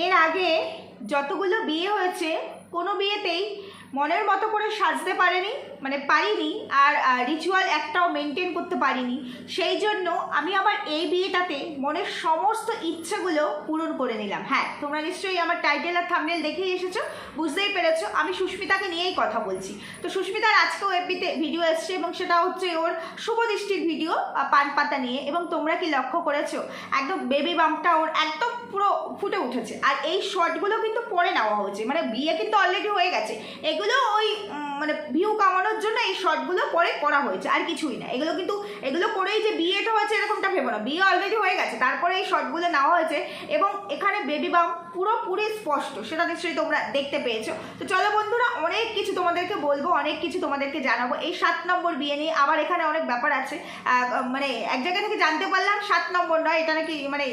এর আগে যতগুলো বিয়ে হয়েছে কোনো বিয়েতেই মনের মতো করে সাজতে পারিনি আর রিচুয়াল একটাও মেনটেন করতে পারিনি। সেই জন্য আমি আবার এই বিয়েটাতে মনের সমস্ত ইচ্ছেগুলো পূরণ করে নিলাম। হ্যাঁ, তোমরা নিশ্চয়ই আমার টাইটেল আর থাম্বনেল দেখেই এসেছো, বুঝতেই পেরেছো আমি সুস্মিতাকে নিয়েই কথা বলছি। তো সুস্মিতার আজকেও এফবিতে ভিডিও এসছে এবং সেটা হচ্ছে ওর শুভ দৃষ্টির ভিডিও, পান পাতা নিয়ে। এবং তোমরা কি লক্ষ্য করেছো একদম বেবি বাম্পটা ওর একদম পুরো ফুটে উঠেছে। আর এই শর্টগুলো কিন্তু পরে নেওয়া হয়েছে, মানে বিয়ে কিন্তু অলরেডি হয়ে গেছে, এগুলো ওই মানে ভিউ কামানোর জন্য এই শর্টগুলো পরে করা হয়েছে, আর কিছুই না। এগুলো করেই যে বিয়েটা হয়েছে এরকমটা ভেবো না, বিয়ে অলরেডি হয়ে গেছে, তারপরে এই শর্টগুলো নেওয়া হয়েছে। এবং এখানে বেবি বাম পুরোপুরি স্পষ্ট, সেটা নিশ্চয়ই তোমরা দেখতে পেয়েছো। তো চলো বন্ধুরা, অনেক কিছু তোমাদেরকে বলবো, অনেক কিছু তোমাদেরকে জানাবো এই 7 নম্বর বিয়ে নিয়ে। আবার এখানে অনেক ব্যাপার আছে, মানে এক জায়গা থেকে জানতে পারলাম 7 নম্বর নয়, এটা নাকি মানে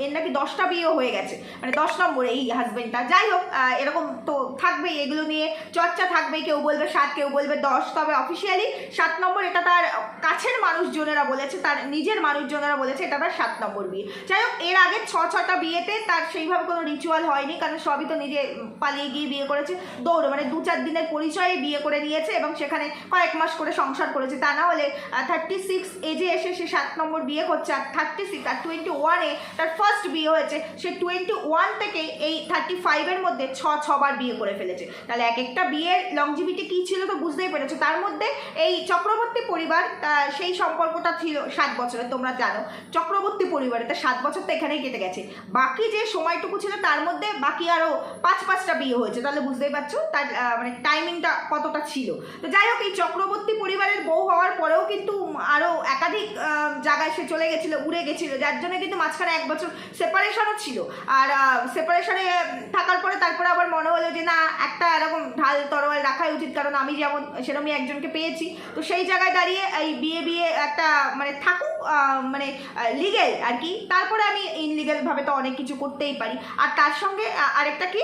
এর নাকি 10টা বিয়েও হয়ে গেছে, মানে 10 নম্বর এই হাজবেন্ডটা। যাই হোক, এরকম তো থাকবেই, এগুলো নিয়ে চর্চা থাকবে, কেউ বলবে 7, কেউ বলবে 10, তবে অফিসিয়ালি 7 নম্বর। এটা তার কাছের মানুষজনেরা বলেছে, তার নিজের মানুষজনেরা বলেছে এটা তার 7 নম্বর বিয়ে। যাই হোক, এর আগে 6টা বিয়েতে তার সেইভাবে কোনো রিচুয়াল হয়নি, কারণ সবই তো নিজে পালিয়ে গিয়ে বিয়ে করেছে, দৌড় মানে 2-4 দিনের পরিচয়ে বিয়ে করে নিয়েছে এবং সেখানে কয়েক মাস করে সংসার করেছে। তা না হলে 36 এজে এসে সে 7 নম্বর বিয়ে করছে। আর 36 আর 21-এ তার ফার্স্ট বিয়ে হয়েছে, সে 21 থেকে এই 35-এর মধ্যে 6বার বিয়ে করে ফেলেছে। তাহলে এক একটা বিয়ের লংজিভিটি কী ছিল তো বুঝতেই পেরেছো। তার মধ্যে এই চক্রবর্তী পরিবার, সেই সম্পর্কটা ছিল 7 বছরের, তোমরা জানো চক্রবর্তী পরিবারে তো 7 বছর তো এখানেই কেটে গেছে। বাকি যে সময়টুকু ছিল তার মধ্যে বাকি আরও 5-5টা বিয়ে হয়েছে, তাহলে বুঝতেই পারছো তার মানে টাইমিংটা কতটা ছিল। তো যাই হোক, এই চক্রবর্তী পরিবারের বউ হওয়ার পরেও কিন্তু আরও একাধিক জায়গায় সে চলে গেছিলো, উড়ে গেছিলো, যার জন্য কিন্তু মাঝখানে 1 বছর সেপারেশনও ছিল। আর সেপারেশনে থাকার পরে তারপরে আবার মনে হলো যে না, একটা এরকম ঢাল তরোয়াল রাখাই উচিত, কারণ আমি যেমন সেরকমই একজনকে পেয়েছি। তো সেই জায়গায় দাঁড়িয়ে এই বিয়ে একটা মানে থাকুক মানে লিগেল আর কি, তারপরে আমি ইনলিগেলভাবে তো অনেক কিছু করতেই পারি। আর তার সঙ্গে আরেকটা কি,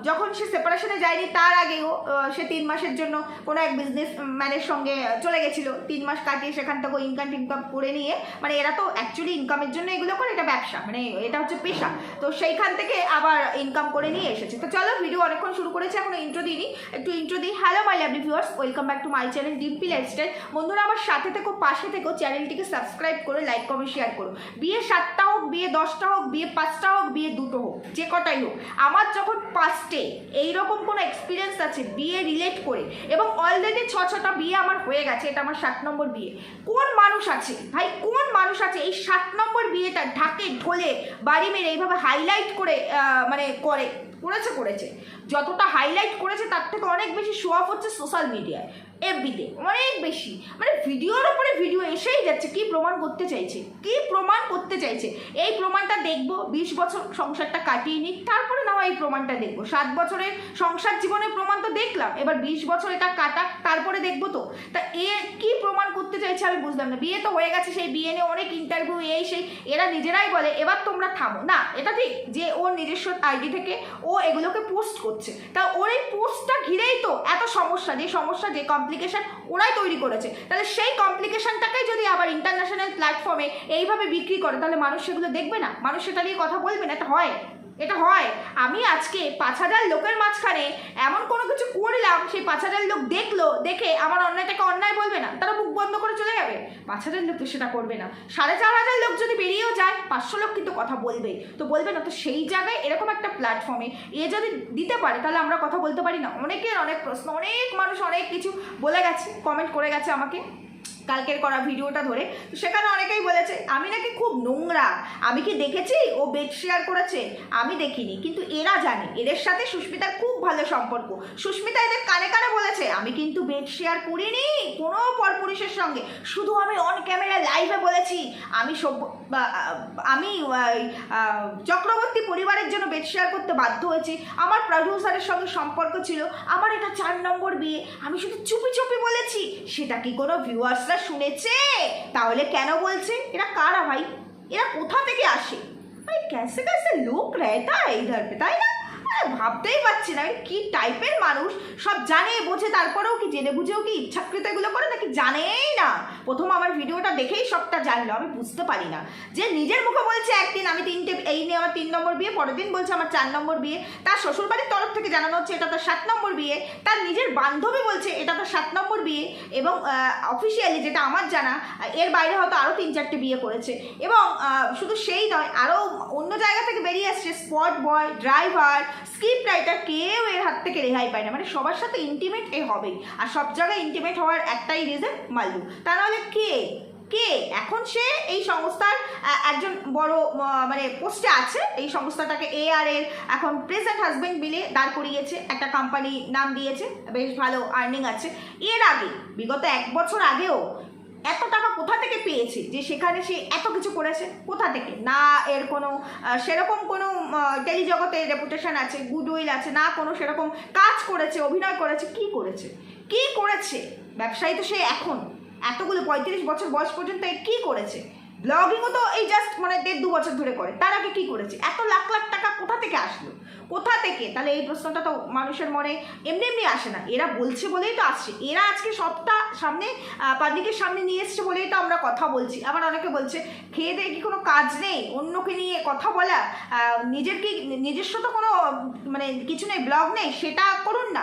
যখন সে সেপারেশনে যায়নি তার আগেও সে 3 মাসের জন্য কোনো এক বিজনেস ম্যানের সঙ্গে চলে গেছিলো। 3 মাস কাটিয়ে সেখান থেকে ইনকাম করে নিয়ে, মানে এরা তো অ্যাকচুয়ালি ইনকামের জন্য এগুলো করে, এটা ব্যবসা, মানে এটা হচ্ছে পেশা। তো সেইখান থেকে আবার ইনকাম করে নিয়ে এসেছে। তো চলো, ভিডিও অনেকক্ষণ শুরু করেছে, এখন ইন্ট্রো দিইনি, একটু ইন্ট্রো দিই। Hello my lovely viewers, welcome back to my channel Dimpi lifestyle. বন্ধুরা আমার সাথে থেকো, পাশে থেকো, চ্যানেলটিকে সাবস্ক্রাইব করে লাইক কমেন্ট শেয়ার করো। বিয়ে 7টা হোক, বিয়ে 10টা হোক, বিয়ে 5টা হোক, বিয়ে 2টো হোক, যে কটাই হোক, আমার যখন পাস্টে এইরকম কোনো এক্সপিরিয়েন্স আছে বিয়ে রিলেট করে, এবং অলরেডি 6টা বিয়ে আমার হয়ে গেছে, এটা আমার 7 নম্বর বিয়ে। কোন মানুষ আছে ভাই, কোন মানুষ আছে এই 7 নম্বর বিয়েটা ঢাকে ঢোলে বাড়ি মেরে এইভাবে হাইলাইট করে মানে করেছে। যতটা হাইলাইট করেছে তার থেকে অনেক বেশি শো অফ হচ্ছে সোশ্যাল মিডিয়ায়, এফবিতে অনেক বেশি, মানে ভিডিওর ওপরে ভিডিও এসেই যাচ্ছে। কি প্রমাণ করতে চাইছে? এই প্রমাণটা দেখবো, 20 বছর সংসারটা কাটিয়ে নিক, তারপরে না এই প্রমাণটা দেখবো। 7 বছরের সংসার জীবনের প্রমাণ তো দেখলাম, এবার 20 বছর এটা কাটা, তারপরে দেখবো। তো তা এ কি প্রমাণ করতে চাইছে আমি বুঝলাম না। বিয়ে তো হয়ে গেছে, সেই বিয়ে নিয়ে অনেক ইন্টারভিউ সেই এরা নিজেরাই বলে এবার তোমরা থামো না। এটা ঠিক যে ওর নিজস্ব আইডি থেকে ও এগুলোকে পোস্ট করছে, তা ওর এই পোস্টটা ঘিরেই তো এত সমস্যা, যে কমপ্লিকেশন ওরাই তৈরি করেছে। তাহলে সেই কমপ্লিকেশনটাকে যদি আবার ইন্টারন্যাশনাল প্ল্যাটফর্মে এইভাবে বিক্রি করে, তাহলে মানুষ সেগুলো দেখবে না, মানুষ সেটা নিয়ে কথা বলবে না। এটা হয় আমি আজকে 5000 লোকের মাঝখানে এমন কোনো কিছু করলাম, সেই 5000 লোক দেখে আমার অন্যায়টাকে অন্যায় বলবে না, তারা মুখ বন্ধ করে চলে যাবে। 5000 লোক তো সেটা করবে না, 4500 লোক যদি বেরিয়েও যায়, 500 লোক কিন্তু কথা বলবে, তো বলবে না। তো সেই জায়গায় এরকম একটা প্ল্যাটফর্মে যদি দিতে পারে, তাহলে আমরা কথা বলতে পারি না। অনেকের অনেক প্রশ্ন, অনেক মানুষ অনেক কিছু বলে গেছে, কমেন্ট করে গেছে আমাকে কালকের করা ভিডিওটা ধরে। তো সেখানে অনেকেই বলেছে আমি নাকি খুব নোংরা, আমি কি দেখেছি ও বেড শেয়ার করেছে? আমি দেখিনি, কিন্তু এরা জানে, এদের সাথে সুস্মিতার খুব ভালো সম্পর্ক। সুস্মিতা এদের কানে কানে বলেছে আমি কিন্তু বেড শেয়ার করিনি কোনো পরপুরুষের সঙ্গে, শুধু আমি অন ক্যামেরা লাইভে বলেছি আমি চক্রবর্তী পরিবারের জন্য বেড শেয়ার করতে বাধ্য হয়েছি, আমার প্রডিউসারের সঙ্গে সম্পর্ক ছিল, আমার এটা 4 নম্বর বিয়ে, আমি শুধু চুপি বলেছি। সেটা কি কোনো ভিউয়ার্সরা শুনেছে? তাহলে কেন বলছে? এরা কারা ভাই? এরা কোথা থেকে আসে ভাই? कैसे লোক रहता है इधर पे, তাই না? ভাবতেই পারছি না কি টাইপের মানুষ। সব জানে বোঝে, তারপরেও কি জেনে বুঝেও কি ইচ্ছাকৃত এগুলো করে নাকি জানেই না। প্রথম আমার ভিডিওটা দেখেই সবটা জানলো, আমি বুঝতে পারি না যে নিজের মুখে বলছে একদিন আমি এই নিয়ে আমার নম্বর বিয়ে, পরের দিন বলছে আমার 4 নম্বর বিয়ে, তার শ্বশুরবাড়ির তরফ থেকে জানানো হচ্ছে এটা তার 7 নম্বর বিয়ে, তার নিজের বান্ধবী বলছে এটা তার 7 নম্বর বিয়ে, এবং অফিসিয়ালি যেটা আমার জানা এর বাইরে হয়তো আরও 3-4টে বিয়ে করেছে। এবং শুধু সেই নয়, আরও অন্য জায়গা থেকে বেরিয়ে আসছে স্পট বয়, ড্রাইভার, স্ক্রিপ্ট রাইটার, কেউ এর হাত থেকে রেহাই পায় না। মানে সবার সাথে ইন্টিমেট এ হবেই, আর সব জায়গায় ইন্টিমেট হওয়ার একটাই রিজন মাল্লু। তা নাহলে কে এখন সে এই সংস্থার একজন বড় মানে পোস্টে আছে, এই সংস্থাটাকে AR এর এখন প্রেজেন্ট হাজব্যান্ড মিলে দাঁড় করিয়েছে, একটা কোম্পানি নাম দিয়েছে, বেশ ভালো আর্নিং আছে। এর আগে বিগত 1 বছর আগেও এত টাকা কোথা থেকে পেয়েছে যে সেখানে সে এত কিছু করেছে? কোথা থেকে? না এর কোনো সেরকম কোনো টেলিজগতে রেপুটেশন আছে, গুডউইল আছে, না কোনো সেরকম কাজ করেছে, অভিনয় করেছে। কি করেছে? ব্যবসায়ী তো সে এখন এতগুলো 35 বছর বয়স পর্যন্ত কি করেছে? ব্লগিংও তো এই জাস্ট মানে 1.5-2 বছর ধরে করে। তার আগে কি করেছে? এত লাখ লাখ টাকা কোথা থেকে আসলো? কোথা থেকে? তাহলে এই প্রশ্নটা তো মানুষের মনে এমনি আসে না, এরা বলছে বলেই তো আসছে। এরা আজকে সবটা সামনে পাবলিকের সামনে নিয়ে এসছে বলেই তো আমরা কথা বলছি। আবার অনেকে বলছে খেয়ে দেয়ে কি কোনো কাজ নেই, অন্যকে নিয়ে কথা বলা, নিজস্ব তো কোনো মানে কিছু নেই, ব্লগ নেই, সেটা করুন না,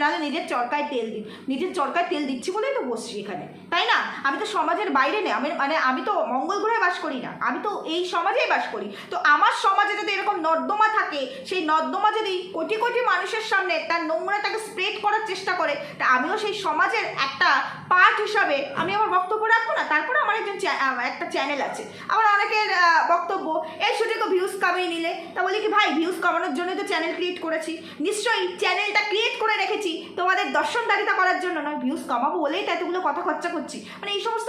নাহলে নিজের চরকায় তেল দিন। নিজের চরকায় তেল দিচ্ছি বলেই তো বসছি এখানে, তাই না? আমি তো সমাজের বাইরে নেই, আমি তো মঙ্গল গ্রহে বাস করি না, আমি তো এই সমাজেই বাস করি। তো আমার সমাজে যদি এরকম নর্দমা থাকে, সেই নর্দমা যদি কোটি কোটি মানুষের সামনে তার নোংরাটাকে স্প্রেড করার চেষ্টা করে, তা আমিও সেই সমাজের একটা পার্ট হিসাবে আমি আমার বক্তব্য রাখবো না? তারপরে আমার একটা চ্যানেল আছে, আবার অনেকের বক্তব্য এই শুধু তো ভিউজ কামিয়ে নিলে। তা বলি কি ভাই, ভিউজ কামানোর জন্যই তো চ্যানেল ক্রিয়েট করেছি, নিশ্চয়ই চ্যানেলটা ক্রিয়েট করে রেখেছি তোমাদের দর্শনদারিতা করার জন্য নয়, ভিউজ কামাবো বলেই তো এতগুলো কথা খরচা করছি। মানে এই সমস্ত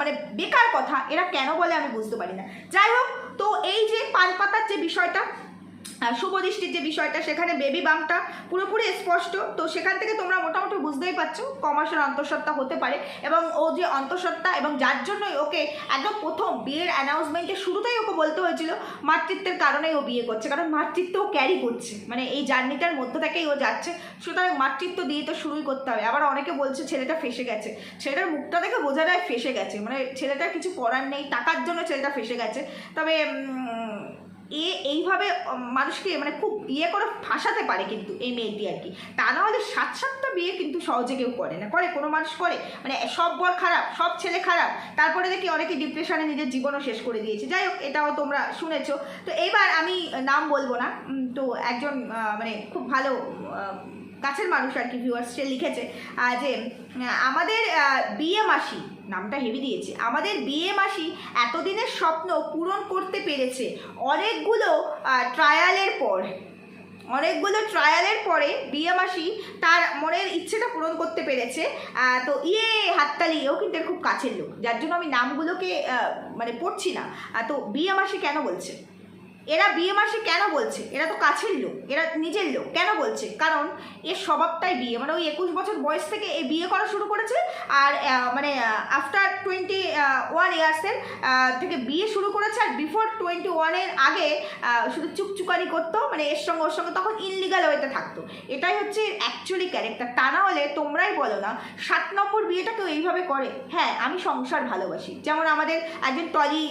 মানে বেকার কথা এরা কেন বলে আমি বুঝতে পারি না। যাই হোক, তো এই যে পান পাতার যে বিষয়টা, শুভদৃষ্টির যে বিষয়টা, সেখানে বেবি বাম্পটা পুরোপুরি স্পষ্ট। তো সেখান থেকে তোমরা মোটামুটি বুঝতেই পারছো কমাসের অন্তঃসত্ত্বা হতে পারে, এবং ও যে অন্তঃসত্ত্বা, এবং যার জন্যই ওকে একদম প্রথম বিয়ের অ্যানাউন্সমেন্টের শুরুতেই ওকে বলতে হয়েছিল মাতৃত্বের কারণেই ও বিয়ে করছে, কারণ মাতৃত্ব ও ক্যারি করছে, মানে এই জার্নিটার মধ্যে থেকেই ও যাচ্ছে, সুতরাং মাতৃত্ব দিয়ে তো শুরুই করতে হবে। আবার অনেকে বলছে ছেলেটা ফেসে গেছে, ছেলেটার মুখটা দেখে বোঝা যায় ফেসে গেছে, মানে ছেলেটার কিছু করার নেই, টাকার জন্য ছেলেটা ফেসে গেছে। তবে এইভাবে মানুষকে মানে খুব করে ফাঁসাতে পারে কিন্তু এই মেয়েটি আর কি। তা না হলে 7-7টা বিয়ে কিন্তু সহজে কেউ করে না, কোনো মানুষ করে? মানে সব বর খারাপ, সব ছেলে খারাপ, তারপরে দেখি অনেকে ডিপ্রেশনে নিজের জীবনও শেষ করে দিয়েছে। যাই হোক, এটাও তোমরা শুনেছো। তো এইবার আমি নাম বলবো না, তো একজন মানে খুব ভালো কাছের মানুষ আর কি, ভিউয়ার্স, সে লিখেছে যে আমাদের বিয়ে মাসি, নামটা হেভি দিয়েছে, আমাদের বিয়ে মাসি এতদিনের স্বপ্ন পূরণ করতে পেরেছে অনেকগুলো ট্রায়ালের পরে বিয়ে মাসি তার মনের ইচ্ছেটা পূরণ করতে পেরেছে। তো হাততালি, ও কিন্তু খুব কাছের লোক, যার জন্য আমি নামগুলোকে মানে পড়ছি না। তো বিয়ে মাসি কেন বলছে? এরা বিয়ে মাসি কেন বলছে? এরা তো কাছের লোক, এরা নিজের লোক, কেন বলছে? কারণ এর স্বভাবটাই বিয়ে, মানে ওই 21 বছর বয়স থেকে এই বিয়ে করা শুরু করেছে, আর মানে আফটার 21 ইয়ার্সের থেকে বিয়ে শুরু করেছে, আর বিফোর 21-এর আগে শুধু চুকচুকারি করতো, মানে এর সঙ্গে ওর সঙ্গে তখন ইনলিগাল ওয়েতে থাকতো। এটাই হচ্ছে অ্যাকচুয়ালি ক্যারেক্টার। তা না হলে তোমরাই বলো না 7 নম্বর বিয়েটা কেউ এইভাবে করে? হ্যাঁ, আমি সংসার ভালোবাসি, যেমন আমাদের একজন টলি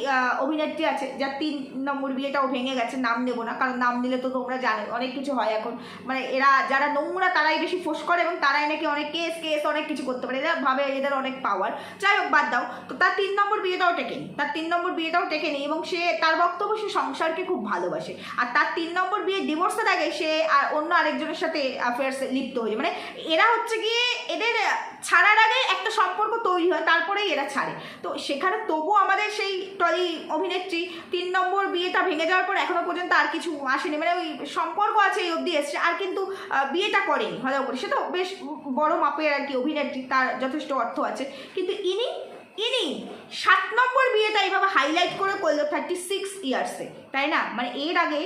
অভিনেত্রী আছে যার 3 নম্বর বিয়েটাও ভেঙে গেছে, নাম নেবো না, কারণ নাম নিলে তো তোমরা জানো অনেক কিছু হয় এখন, মানে এরা যারা নোংরা তারাই বেশি ফোর্স করে, এবং তারাই নাকি অনেক কেস অনেক কিছু করতে পারে, এরা ভাবে এদের অনেক পাওয়ার। যাই হোক, বাদ দাও। তো তার 3 নম্বর বিয়েটাও টেকেনি, এবং সে তার বক্তব্য সে সংসারকে খুব ভালোবাসে, আর তার 3 নম্বর বিয়ে ডিভোর্সের আগে সে অন্য আরেকজনের সাথে অ্যাফেয়ার্সে লিপ্ত হয়েছে। মানে এরা হচ্ছে গিয়ে এদের ছাড়ার আগে একটা সম্পর্ক তৈরি হয়, তারপরেই এরা ছাড়ে। তো সেখানে তবু আমাদের সেই টলি অভিনেত্রী 3 নম্বর বিয়েটা ভেঙে যাওয়ার পর এখনো পর্যন্ত আর কিছু আসেনি, মানে ওই সম্পর্ক আছে এই অবধি এসছে, আর কিন্তু বিয়েটা করেনি ভালো করে। সে তো বেশ বড় মাপের আর কি অভিনেত্রী, তার যথেষ্ট অর্থ আছে, কিন্তু ইনি 7 নম্বর বিয়েটা এইভাবে হাইলাইট করে করলো 36 ইয়ার্সে, তাই না? মানে এর আগে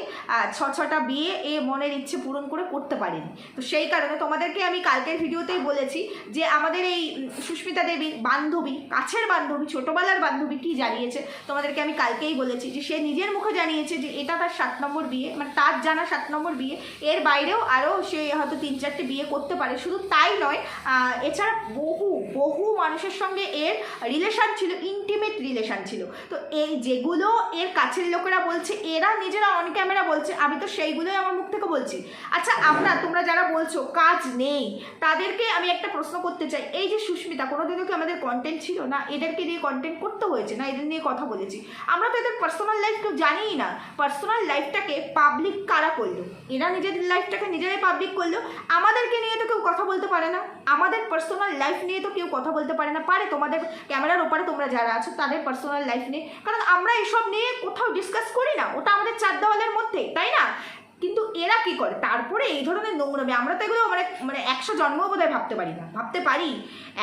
6টা বিয়ে এ মনের ইচ্ছে পূরণ করতে পারেনি। তো সেই কারণে তোমাদেরকে আমি কালকের ভিডিওতেই বলেছি যে আমাদের এই সুস্মিতা দেবীর বান্ধবী, কাছের বান্ধবী, ছোটোবেলার বান্ধবী কি জানিয়েছে তোমাদেরকে আমি কালকেই বলেছি, যে সে নিজের মুখে জানিয়েছে যে এটা তার 7 নম্বর বিয়ে, মানে তার জানা 7 নম্বর বিয়ে। এর বাইরেও আরও সে হয়তো 3-4টে বিয়ে করতে পারে। শুধু তাই নয়, এছাড়া বহু মানুষের সঙ্গে এর রিলেশান ছিল, ইন্টিমেট রিলেশান ছিল। তো এই যেগুলো এর কাছের লোকেরা বলছে এরা নিজেরা অন ক্যামেরা বলছে, আমি তো সেইগুলোই আমার মুখ থেকে বলছি। আচ্ছা তোমরা যারা বলছো কাজ নেই, তাদেরকে আমি একটা প্রশ্ন করতে চাই, এই যে সুস্মিতা, কোনোদিনও কি আমাদের কন্টেন্ট ছিল না? এদেরকে নিয়ে কন্টেন্ট করতে হয়েছে না? এদের নিয়ে কথা বলেছি আমরা? তো এদের পার্সোনাল লাইফ কেউ জানিই না। পার্সোনাল লাইফটাকে পাবলিক কারা করলো? এরা নিজেদের লাইফটাকে নিজেরাই পাবলিক করলো। আমাদেরকে নিয়ে তো কেউ কথা বলতে পারে না, আমাদের পার্সোনাল লাইফ নিয়ে তো কেউ কথা বলতে পারে না। পারে তোমাদের ক্যামেরার ওপারে তোমরা যারা আছো তাদের পার্সোনাল লাইফ নিয়ে, কারণ আমরা এসব নিয়ে কোথাও ডিসকাস করি না, ওটা আমাদের চার দেওয়ালের মধ্যে, তাই না? কিন্তু এরা কি করে তারপরে এই ধরনের নোংরামি? আমরা তো এগুলো মানে 100 জন্মও বোধহয় ভাবতে পারি না। ভাবতে পারি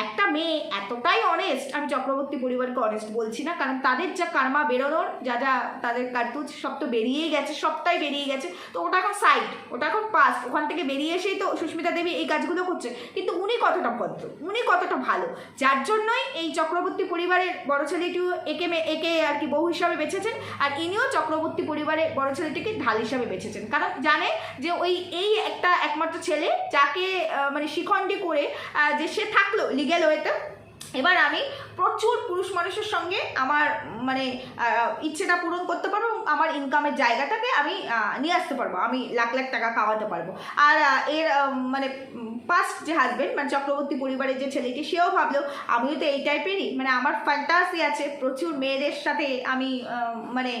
একটা মেয়ে এতটাই অনেস্ট, আমি চক্রবর্তী পরিবারকে অনেস্ট বলছি না, কারণ তাদের যা কার্মা বেরোনোর, যা তাদের কার্তুজ সব তো বেরিয়েই গেছে, সবটাই বেরিয়ে গেছে। তো ওটা এখন সাইড, ওটা এখন পাস্ট। ওখান থেকে বেরিয়ে এসেই তো সুস্মিতা দেবী এই কাজগুলো করছে। কিন্তু উনি কতটা ভদ্র, উনি কতটা ভালো, যার জন্যই এই চক্রবর্তী পরিবারের বড় ছেলেটিও একে আর কি বউ হিসাবে বেছেছেন, আর ইনিও চক্রবর্তী পরিবারের বড় ছেলেটিকে ঢাল হিসাবে বেছেছেন। কারণ জানে যে এই একটা একমাত্র ছেলে যাকে মানে শিখণ্ডী করে যে সে থাকলো লিগ্যাল ওয়েতে। এবার আমি প্রচুর পুরুষ মানুষের সঙ্গে আমার মানে ইচ্ছেটা পূরণ করতে পারবো, আমার ইনকামের জায়গাটাকে আমি নিয়ে আসতে পারবো, আমি লাখ লাখ টাকা খাওয়াতে পারবো। আর এর মানে ফার্স্ট যে হাজব্যান্ড মানে চক্রবর্তী পরিবারের যে ছেলেটি, সেও ভাবলো আমিও তো এই টাইপেরই, মানে আমার ফ্যান্টাসি আছে প্রচুর মেয়েদের সাথে আমি মানে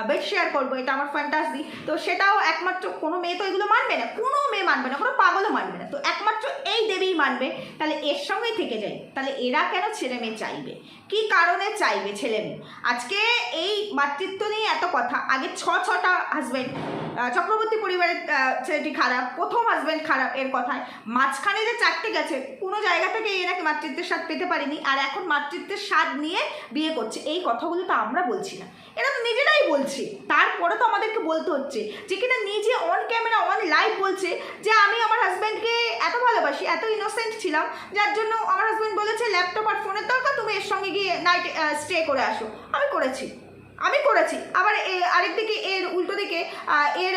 বেড শেয়ার করবো, এটা আমার ফ্যান্টাসি। তো সেটাও একমাত্র, কোনো মেয়ে তো এগুলো মানবে না, কোনো মেয়ে মানবে না, কোনো পাগলও মানবে না, তো একমাত্র এই দেবীই মানবে। তাহলে এর সঙ্গেই থেকে যাই। তাহলে এরা কেন ছেলে মেয়ে চাইবে? কি কারণে চাইবে ছেলে মেয়ে? আজকে এই মাতৃত্ব নিয়ে এত কথা, আগে ছটা হাজব্যান্ড, চক্রবর্তী পরিবারের ছেলেটি খারাপ, প্রথম হাজব্যান্ড খারাপ এর কথায়, মাঝখানে যে 4টে গেছে, কোনো জায়গা থেকে এ নাকি মাতৃত্বের স্বাদ পেতে পারেনি, আর এখন মাতৃত্বের স্বাদ নিয়ে বিয়ে করছে। এই কথাগুলো তো আমরা বলছি না, এরা তো নিজেরাই বলছে। তারপরে তো আমাদেরকে বলতে হচ্ছে যে কিনা নিজে অন ক্যামেরা অন লাইভ বলছে যে আমি আমার হাজব্যান্ডকে এত ভালোবাসি, এত ইনোসেন্ট ছিলাম, যার জন্য আমার হাজব্যান্ড বলেছে ল্যাপটপ আর ফোনের দরকার, তুমি এর সঙ্গে গিয়ে নাইট স্টে করে আসো। আমি করেছি। আবার আরেকদিকে এর উল্টো দিকে এর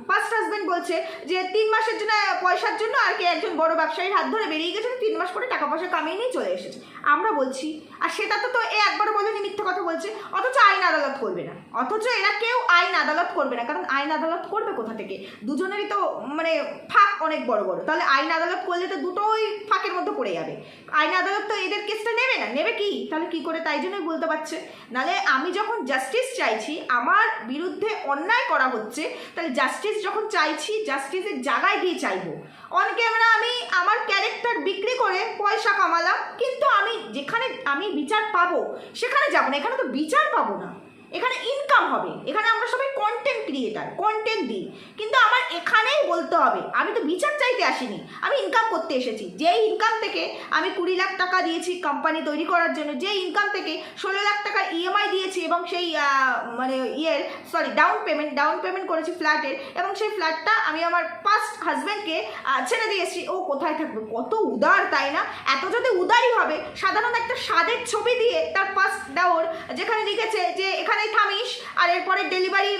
ফার্স্ট হাজব্যান্ড বলছে যে 3 মাসের জন্য পয়সার জন্য আর কি একজন বড় ব্যবসায়ীর হাত ধরে বেরিয়ে গেছে, 3 মাস পরে টাকা পয়সা কামিয়ে নিয়ে চলে এসেছে। আমরা বলছি, আর সেটা তো এ একবারও বলেনি, মিথ্যে কথা বলছে। অথচ আইন আদালত করবে না, অথচ এরা কেউ আইন আদালত করবে না। কারণ আইন আদালত করবে কোথা থেকে? দুজনেরই তো মানে ফাঁক অনেক বড় বড়, তাহলে আইন আদালত করলে তো দুটোই ফাঁকের মধ্যে পড়ে যাবে। আইন আদালত তো এদের কেসটা নেবে না, নেবে কি? তাহলে কি করে? তাই জন্যই বলতে পারছে। নাহলে আমি যখন জাস্টিস চাইছি, আমার বিরুদ্ধে অন্যায় করা হচ্ছে, তাহলে জাস্টিস যখন চাইছি, জাস্টিসের জায়গায় গিয়ে চাইবো। অন ক্যামেরা আমি আমার ক্যারেক্টার বিক্রি করে পয়সা কামালাম, কিন্তু আমি যেখানে আমি বিচার পাবো সেখানে যাবো না। এখানে তো বিচার পাবো না, এখানে ইনকাম হবে। এখানে আমরা সবাই কন্টেন্ট ক্রিয়েটার, কন্টেন্ট দিই, কিন্তু আমার এখানেই বলতে হবে আমি তো বিচার চাইতে আসিনি, আমি ইনকাম করতে এসেছি। যেই ইনকাম থেকে আমি 20 লাখ টাকা দিয়েছি কোম্পানি তৈরি করার জন্য, যেই ইনকাম থেকে 16 লাখ টাকার ইএমআই দিয়েছি, এবং সেই মানে ডাউন পেমেন্ট করেছি ফ্ল্যাটের, এবং সেই ফ্ল্যাটটা আমি আমার ফার্স্ট হাজব্যান্ডকে ছেড়ে দিয়েছি। ও কোথায় থাকবে? কত উদার, তাই না? এত যদি উদারই হবে, সাধারণ একটা স্বাদের ছবি দিয়ে তার ফার্স্ট ডাউর যেখানে লিখেছে যে এখানেই থামিস, আর এরপরে ডেলিভারি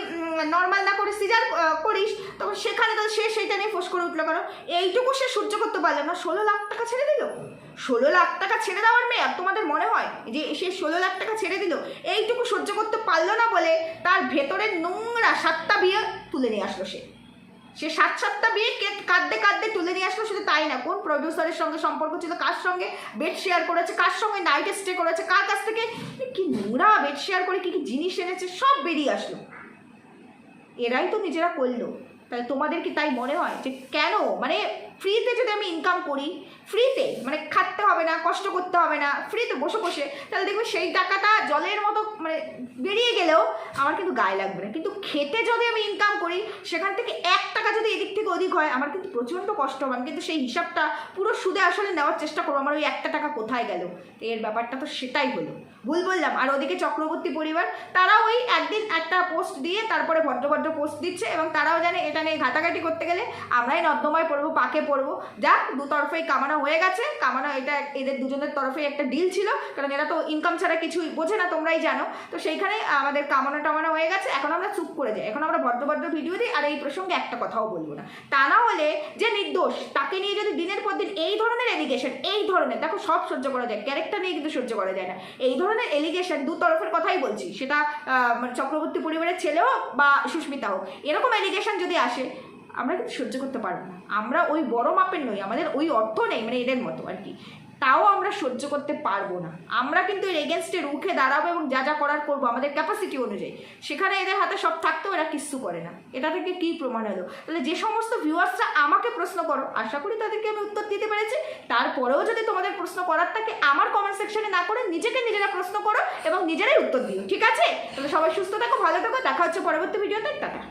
নর্মাল না করে সিজার করিস, তখন সেখানে তো সে সেইটা নিয়ে ফোঁস করে উঠলো। কারণ এইটুকু সে সহ্য করতে পারলো না, 16 লাখ টাকা ছেড়ে দিল। 16 লাখ টাকা ছেড়ে দেওয়ার মেয়ে, আর তোমাদের মনে হয় যে সে 16 লাখ টাকা ছেড়ে দিল? এইটুকু সহ্য করতে পারলো না বলে তার ভেতরের নোংরা 7টা বিয়ে তুলে নিয়ে আসলো। সে 7টা বিয়ে কাঁদতে তুলে নিয়ে আসলো। শুধু তাই না, কোন প্রডিউসারের সঙ্গে সম্পর্ক ছিল, কার সঙ্গে বেড শেয়ার করেছে, কার সঙ্গে নাইট স্টে করেছে, কার কাছ থেকে কি নোংরা বেড শেয়ার করে কি কি জিনিস এনেছে, সব বেরিয়ে আসলো। এরাই তো নিজেরা করলো। তাহলে তোমাদের কি তাই মনে হয় যে কেন মানে ফ্রিতে যদি আমি ইনকাম করি, ফ্রিতে মানে খাটতে হবে না, কষ্ট করতে হবে না, ফ্রিতে বসে বসে, তাহলে দেখবে সেই টাকাটা জলের মতো মানে বেরিয়ে গেলেও আমার কিন্তু গায়ে লাগবে না। কিন্তু খেতে যদি আমি ইনকাম করি, সেখান থেকে 1 টাকা যদি এদিক থেকে ওদিক হয়, আমার কিন্তু প্রচণ্ড কষ্ট হবে। আমি কিন্তু সেই হিসাবটা পুরো সুদে আসলে নেওয়ার চেষ্টা করবো, আমার ওই 1 টাকা কোথায় গেল। এর ব্যাপারটা তো সেটাই হলো, ভুল বললাম। আর ওদিকে চক্রবর্তী পরিবার, তারা ওই একদিন একটা পোস্ট দিয়ে তারপরে ভদ্র পোস্ট দিচ্ছে, এবং তারাও জানে এটা নিয়ে ঘাটাঘাটি করতে গেলে আমরাই নর্দমায় পড়বো, পাকে পড়বো। যাক, দুতরফেই কামানো কামানো হয়ে গেছে, কামানো এটা এদের দুজনের তরফে একটা ডিল ছিল, কারণ এরা তো ইনকাম ছাড়া কিছুই বোঝে না, তোমরাই জানো। তো সেইখানে আমাদের কামানো টামানো হয়ে গেছে, এখন আমরা চুপ করে যাই, এখন আমরা ভদ্র ভিডিও দিই, আর এই প্রসঙ্গে একটা কথাও বলবো না। তা না হলে যে নির্দোষ তাকে নিয়ে যদি দিনের পর দিন এই ধরনের এলিগেশন, এই ধরনের, দেখো সব সহ্য করা যায়, ক্যারেক্টার নিয়ে কিন্তু সহ্য করা যায় না, এই ধরনের এলিগেশন দু তরফের কথাই বলছি, সেটা চক্রবর্তী পরিবারের ছেলে হোক বা সুস্মিতা হোক, এরকম এলিগেশন যদি আসে আমরা কিন্তু সহ্য করতে পারবো না। আমরা ওই বড় মাপের নই, আমাদের ওই অর্থ নেই, মানে এদের মতো আর কি, তাও আমরা সহ্য করতে পারবো না। আমরা কিন্তু এর এগেনস্টে রুখে দাঁড়াবো এবং যা যা করার করবো আমাদের ক্যাপাসিটি অনুযায়ী। সেখানে এদের হাতে সব থাকতেও এরা কিচ্ছু করে না। এটা থেকে কী প্রমাণ হলো? তাহলে যে সমস্ত ভিউয়ার্সরা আমাকে প্রশ্ন করো, আশা করি তাদেরকে আমি উত্তর দিতে পেরেছি। তারপরেও যদি তোমাদের প্রশ্ন করার থাকে আমার কমেন্ট সেকশনে না করে নিজেরা প্রশ্ন করো এবং নিজেরাই উত্তর দিও, ঠিক আছে? তাহলে সবাই সুস্থ থাকো, ভালো থাকো, দেখা হচ্ছে পরবর্তী ভিডিওতে, টাটা।